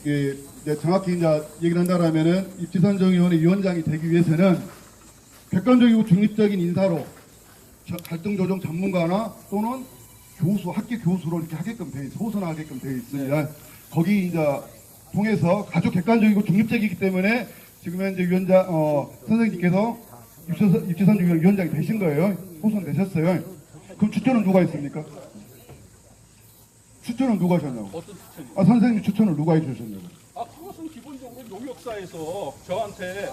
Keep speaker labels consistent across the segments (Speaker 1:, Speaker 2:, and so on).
Speaker 1: 이제 정확히 이제 얘기를 한다라면은 입지선정위원회 위원장이 되기 위해서는 객관적이고 중립적인 인사로 갈등 조정 전문가나 또는 교수, 학교 교수로 이렇게 하게끔 돼 있어, 호선하게끔 되어 있습니다. 네. 거기 이제 통해서 아주 객관적이고 중립적이기 때문에 지금 현재 위원장, 선생님께서 입지선정위원회 위원장이 되신 거예요. 호선되셨어요. 그럼 추천은 누가 했습니까? 추천은 누가 하셨냐고?
Speaker 2: 어떤 추천이?
Speaker 1: 선생님 추천을 누가 해주셨냐고?
Speaker 2: 그것은 기본적으로 용역사에서 저한테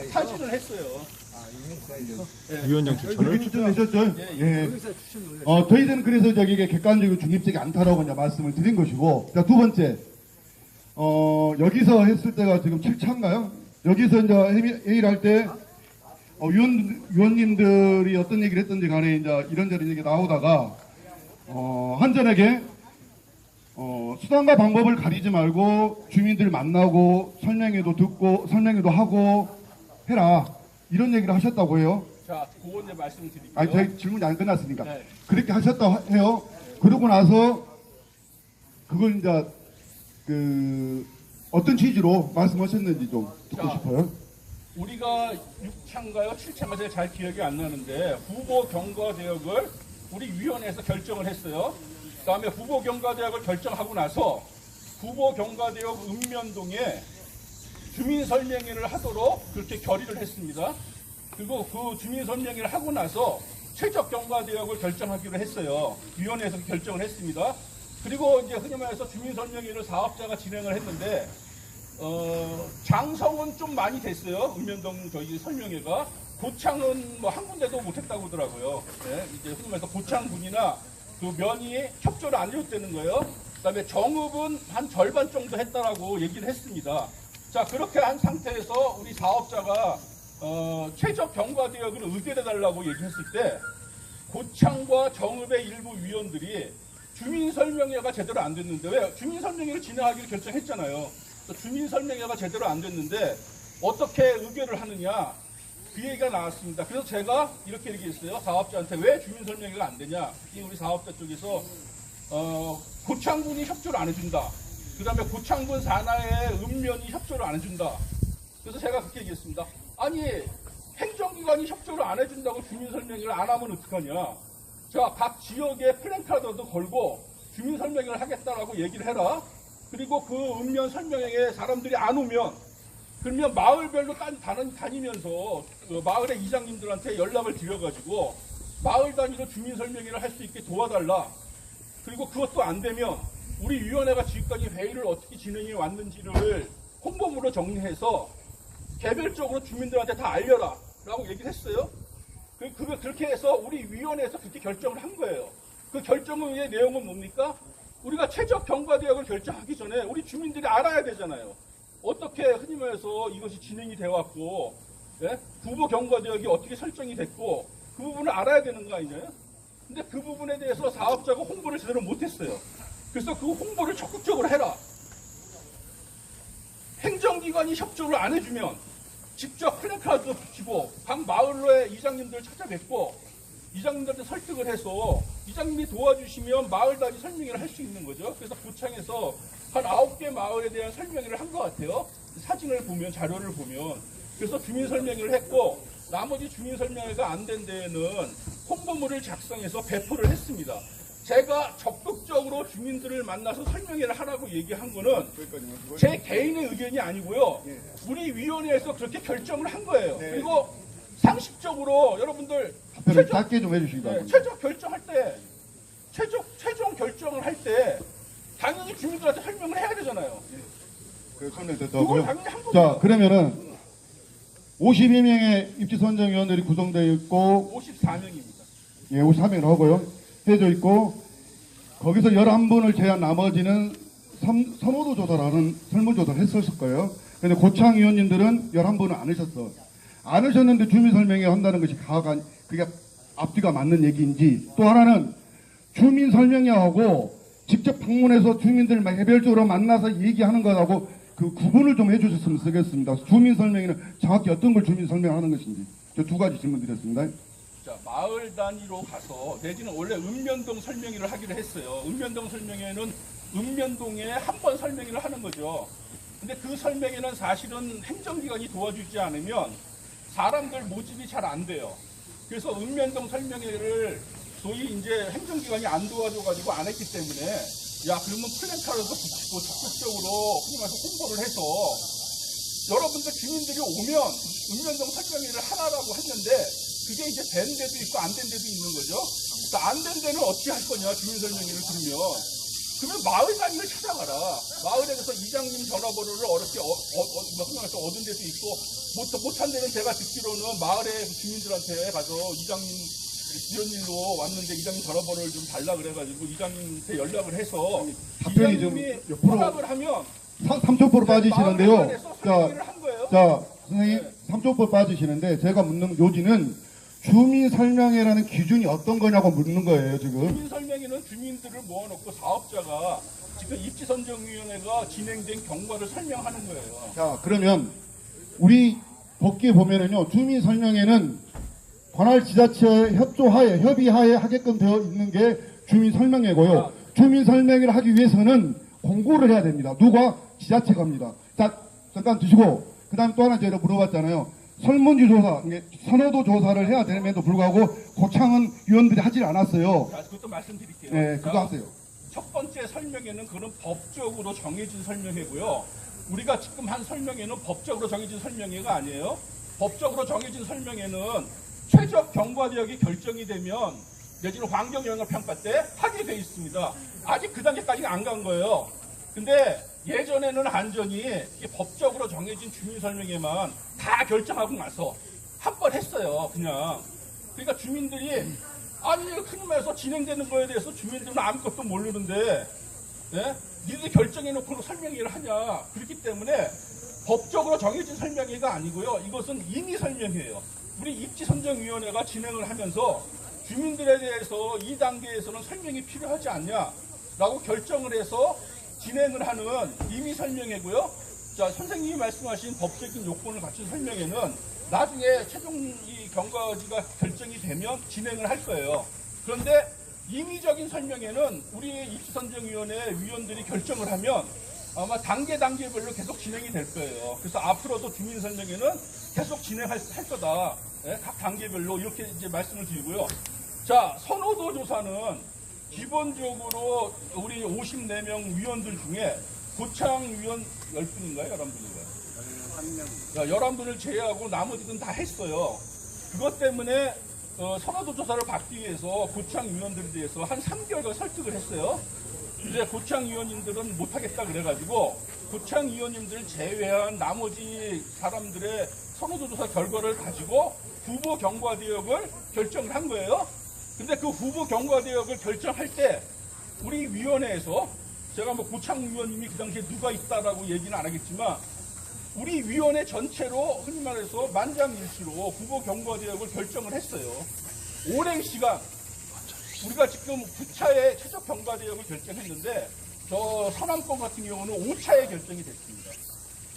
Speaker 2: 사진을 했어요.
Speaker 3: 위원장
Speaker 1: 그렇게
Speaker 3: 추천을
Speaker 1: 추천하셨죠? 예. 저희들은 그래서 이게 객관적이고 중립적이 않다라고 이제 말씀을 드린 것이고, 자, 두 번째, 여기서 했을 때가 지금 7차인가요? 여기서 이제 회의를 할 때, 위원님들이 어떤 얘기를 했던지 간에 이제 이런저런 얘기 나오다가, 한전에게, 수단과 방법을 가리지 말고 주민들 만나고 설명회도 듣고 설명회도 하고 해라. 이런 얘기를 하셨다고 해요.
Speaker 2: 자, 그건 이제 말씀드릴게요.
Speaker 1: 아니, 저희 질문이 안 끝났으니까.
Speaker 2: 네.
Speaker 1: 그렇게 하셨다고 해요. 그러고 나서 그걸 이제 어떤 취지로 말씀하셨는지 좀 듣고 싶어요.
Speaker 2: 우리가 6차인가요? 7차인가 제가 잘 기억이 안 나는데 후보 경과 대역을 우리 위원회에서 결정을 했어요. 그다음에 후보 경과 대역을 결정하고 나서 후보 경과 대역 읍면동에 주민 설명회를 하도록 그렇게 결의를 했습니다. 그리고 그 주민 설명회를 하고 나서 최적 경과 대역을 결정하기로 했어요. 위원회에서 결정을 했습니다. 그리고 이제 흔히 말해서 주민 설명회를 사업자가 진행을 했는데 장성은 좀 많이 됐어요. 읍면동 저희 설명회가. 고창은 뭐 한 군데도 못했다고 하더라고요. 네, 이제 흔히 말해서 고창군이나 그 면이 협조를 안 해줬다는 거예요. 그다음에 정읍은 한 절반 정도 했다라고 얘기를 했습니다. 자, 그렇게 한 상태에서 우리 사업자가 최적 경과 대역을 의결해달라고 얘기했을 때 고창과 정읍의 일부 위원들이 주민설명회가 제대로 안 됐는데, 왜? 주민설명회를 진행하기로 결정했잖아요. 주민설명회가 제대로 안 됐는데 어떻게 의결을 하느냐, 그 얘기가 나왔습니다. 그래서 제가 이렇게 얘기했어요. 사업자한테 왜 주민설명회가 안 되냐. 우리 사업자 쪽에서 고창군이 협조를 안 해준다. 그 다음에 고창군 산하의 읍면이 협조를 안 해준다. 그래서 제가 그렇게 얘기했습니다. 아니, 행정기관이 협조를 안 해준다고 주민설명회를 안 하면 어떡하냐. 자, 각 지역에 플랜카드도 걸고 주민설명회를 하겠다라고 얘기를 해라. 그리고 그 읍면 설명회에 사람들이 안 오면, 그러면 마을별로 다니면서 그 마을의 이장님들한테 연락을 드려가지고 마을 단위로 주민설명회를 할 수 있게 도와달라. 그리고 그것도 안 되면 우리 위원회가 지금까지 회의를 어떻게 진행해 왔는지를 홍보물로 정리해서 개별적으로 주민들한테 다 알려라 라고 얘기를 했어요. 그렇게 해서 우리 위원회에서 그렇게 결정을 한 거예요. 그 결정의 내용은 뭡니까? 우리가 최적 경과대역을 결정하기 전에 우리 주민들이 알아야 되잖아요. 어떻게 흔히 말해서 이것이 진행이 되어왔고, 예? 후보 경과대역이 어떻게 설정이 됐고, 그 부분을 알아야 되는 거 아니냐요? 근데 그 부분에 대해서 사업자가 홍보를 제대로 못했어요. 그래서 그 홍보를 적극적으로 해라. 행정기관이 협조를 안 해주면 직접 플래카드도 붙이고 각 마을로의 이장님들을 찾아뵙고 이장님들한테 설득을 해서 이장님이 도와주시면 마을 단위 설명회를 할 수 있는 거죠. 그래서 고창에서 한 9개 마을에 대한 설명회를 한 것 같아요. 사진을 보면, 자료를 보면. 그래서 주민 설명회를 했고, 나머지 주민 설명회가 안 된 데에는 홍보물을 작성해서 배포를 했습니다. 제가 적극적으로 주민들을 만나서 설명회를 하라고 얘기한 거는 제 개인의 의견이 아니고요. 우리 위원회에서 그렇게 결정을 한 거예요. 그리고 상식적으로 여러분들
Speaker 1: 짧게 좀 해주시기 바랍니다.
Speaker 2: 최종 결정할 때, 최종 결정을 할 때 당연히 주민들한테 설명을 해야 되잖아요.
Speaker 1: 그 설명
Speaker 2: 그걸
Speaker 1: 됐다고요.
Speaker 2: 당연히 한 거죠.
Speaker 1: 자, 그러면은 52명의 입지선정위원들이 구성되어 있고,
Speaker 2: 54명입니다.
Speaker 1: 예, 53명을 하고요. 해져 있고, 거기서 11분을 제한 나머지는 선호도 조사라는 설문조사를 했었을 거예요. 근데 고창 위원님들은 11분을 안 하셨어. 안 하셨는데 주민설명회 한다는 것이 그게 앞뒤가 맞는 얘기인지, 또 하나는 주민설명회하고 직접 방문해서 주민들 개별적으로 만나서 얘기하는 것하고 그 구분을 좀 해주셨으면 쓰겠습니다. 주민설명회는 정확히 어떤 걸 주민설명하는 것인지. 저 두 가지 질문 드렸습니다.
Speaker 2: 자, 마을 단위로 가서 내지는 원래 읍면동 설명회를 하기로 했어요. 읍면동 설명회는 읍면동에 한 번 설명회를 하는 거죠. 근데 그 설명회는 사실은 행정기관이 도와주지 않으면 사람들 모집이 잘 안 돼요. 그래서 읍면동 설명회를 소위 이제 행정기관이 안 도와줘가지고 안 했기 때문에 야 그러면 플랜카드도 붙이고 적극적으로 흔히 말해서 홍보를 해서 여러분들 주민들이 오면 읍면동 설명회를 하라고 했는데 그게 이제 된 데도 있고 안 된 데도 있는 거죠. 안 된 데는 어떻게 할 거냐 주민 설명회를 그러면 마을장님을 찾아가라. 마을에 가서 이장님 전화번호를 어렵게 얻은 데도 있고 못한 데는 제가 듣기로는 마을의 주민들한테 가서 이장님 이런 일로 왔는데 이장님 전화번호를 좀 달라 그래가지고 이장님한테 연락을 해서
Speaker 1: 답변이 좀
Speaker 2: 이장님이
Speaker 1: 옆으로
Speaker 2: 허락을 하면
Speaker 1: 3초 빠지시는데요.
Speaker 2: 마을에서 설명회를 한 거예요.
Speaker 1: 자, 선생님 3초 빠지시는데 제가 묻는 요지는 주민 설명회라는 기준이 어떤 거냐고 묻는 거예요, 지금.
Speaker 2: 주민 설명회는 주민들을 모아놓고 사업자가 지금 입지선정위원회가 진행된 경과를 설명하는 거예요.
Speaker 1: 자, 그러면 우리 법규에 보면은요, 주민 설명회는 관할 지자체의 협조하에, 협의하에 하게끔 되어 있는 게 주민 설명회고요. 주민 설명회를 하기 위해서는 공고를 해야 됩니다. 누가? 지자체가 합니다. 자, 잠깐 드시고, 그 다음에 또 하나 제가 물어봤잖아요. 설문지 조사, 선호도 조사를 해야 됨에도 불구하고 고창은 위원들이 하질 않았어요.
Speaker 2: 자, 그것도 말씀드릴게요.
Speaker 1: 네,
Speaker 2: 자,
Speaker 1: 그거 하세요.
Speaker 2: 첫 번째 설명회는 그런 법적으로 정해진 설명회고요. 우리가 지금 한 설명회는 법적으로 정해진 설명회가 아니에요. 법적으로 정해진 설명회는 최적 경과지역이 결정이 되면 내지는 환경영향평가 때 하게 돼 있습니다. 아직 그 단계까지는 안 간 거예요. 근데 예전에는 안전이 법적으로 정해진 주민설명회만 다 결정하고 나서 한 번 했어요. 그냥. 그러니까 주민들이 아니 흔히 말해서 진행되는 거에 대해서 주민들은 아무것도 모르는데 예? 니들이 결정해놓고 설명회를 하냐. 그렇기 때문에 법적으로 정해진 설명회가 아니고요. 이것은 임의 설명회예요. 우리 입지선정위원회가 진행을 하면서 주민들에 대해서 이 단계에서는 설명이 필요하지 않냐라고 결정을 해서 진행을 하는 임의 설명회고요. 자, 선생님이 말씀하신 법적인 요건을 갖춘 설명회는 나중에 최종 이 경과지가 결정이 되면 진행을 할 거예요. 그런데 임의적인 설명회는 우리 입지선정위원회 위원들이 결정을 하면 아마 단계별로 계속 진행이 될 거예요. 그래서 앞으로도 주민설명회는 계속 진행할 거다. 예? 각 단계별로 이렇게 이제 말씀을 드리고요. 자, 선호도 조사는 기본적으로 우리 54명 위원들 중에 고창 위원 10분인가요? 11분인가요? 11분을 제외하고 나머지는 다 했어요. 그것 때문에 선호도 조사를 받기 위해서 고창 위원들에 대해서 한 3개월간 설득을 했어요. 근데 고창 위원님들은 못하겠다 그래가지고 고창 위원님들 제외한 나머지 사람들의 선호도 조사 결과를 가지고 후보 경과대역을 결정을 한 거예요. 근데 그 후보 경과대역을 결정할 때 우리 위원회에서 제가 뭐 고창 위원님이 그 당시에 누가 있다라고 얘기는 안 하겠지만 우리 위원회 전체로 흔히 말해서 만장일치로 후보 경과대역을 결정을 했어요. 오랜 시간 우리가 지금 9차의 최적 경과대역을 결정했는데 저 서남권 같은 경우는 5차에 결정이 됐습니다.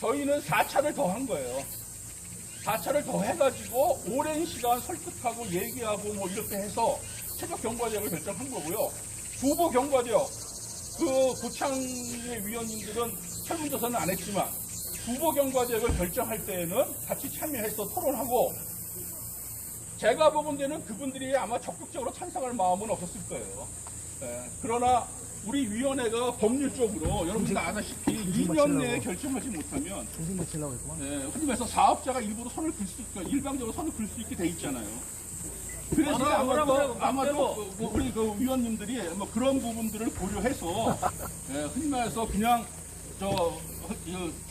Speaker 2: 저희는 4차를 더 한 거예요. 4차를 더 해가지고 오랜 시간 설득하고 얘기하고 뭐 이렇게 해서 최적 경과대역을 결정한 거고요. 후보 경과대역 그 고창의 위원님들은 설문조사는 안 했지만 후보 경과대역을 결정할 때에는 같이 참여해서 토론하고 제가 보건대는 그분들이 아마 적극적으로 찬성할 마음은 없었을 거예요. 그러나 우리 위원회가 법률적으로 여러분들 아다시피 2년 내에 결정하지 못하면 흔히 말해서 사업자가 일부러 손을 글 수 있게 일방적으로 손을 글 수 있게 돼 있잖아요. 그래서 아마도 우리 그 위원님들이 뭐 그런 부분들을 고려해서 흔히 말해서 그냥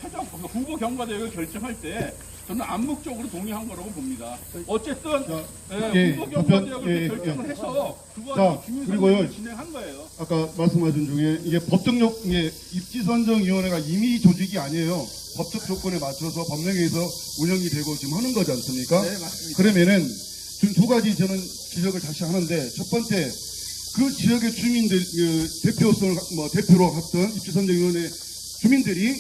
Speaker 2: 최종 후보 경과대역을 결정할 때 저는 암묵적으로 동의한 거라고 봅니다. 어쨌든 후보 경과대역을 결정을 해서 그거 주민선거를 진행한 거예요.
Speaker 1: 아까 말씀하신 중에 이게 법적 입지선정위원회가 임의 조직이 아니에요. 법적 조건에 맞춰서 법령에서 운영이 되고 지금 하는 거지 않습니까?
Speaker 2: 네, 맞습니다.
Speaker 1: 그러면은 지금 두 가지 저는 지적을 다시 하는데 첫 번째 그 지역의 주민들 대표로 했던 입지선정위원회 주민들이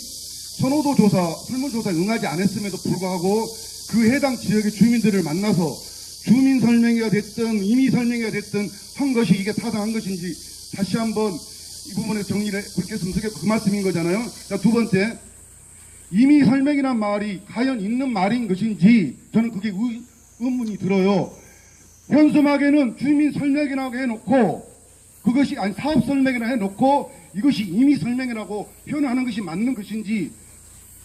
Speaker 1: 선호도 조사, 설문조사에 응하지 않았음에도 불구하고 그 해당 지역의 주민들을 만나서 주민 설명회가 됐든 임의 설명회가 됐든 한 것이 이게 타당한 것인지 다시 한번 이 부분에 정리를 그렇게 했으면 그 말씀인 거잖아요. 자, 두 번째, 이미 설명이란 말이 과연 있는 말인 것인지 저는 그게 의문이 들어요. 현수막에는 주민 설명이라고 해놓고 그것이 아니 사업 설명이라고 해놓고 이것이 이미 설명이라고 표현하는 것이 맞는 것인지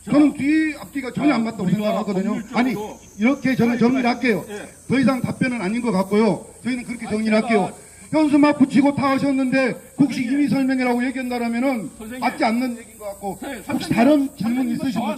Speaker 1: 저는 뒤 앞뒤가 전혀 안 맞다고
Speaker 2: 우리가
Speaker 1: 생각하거든요.
Speaker 2: 법률적으로
Speaker 1: 아니 이렇게 저는 정리를 할게요.
Speaker 2: 예.
Speaker 1: 더 이상 답변은 아닌 것 같고요. 저희는 그렇게 정리를 할게요. 현수막 붙이고 다 하셨는데 혹시
Speaker 2: 선생님.
Speaker 1: 이미 설명이라고 얘기한다면은
Speaker 2: 선생님.
Speaker 1: 맞지 않는 얘기인 것 같고
Speaker 2: 선생님,
Speaker 1: 혹시 다른 질문
Speaker 2: 선생님은
Speaker 1: 있으신 분
Speaker 2: 저한테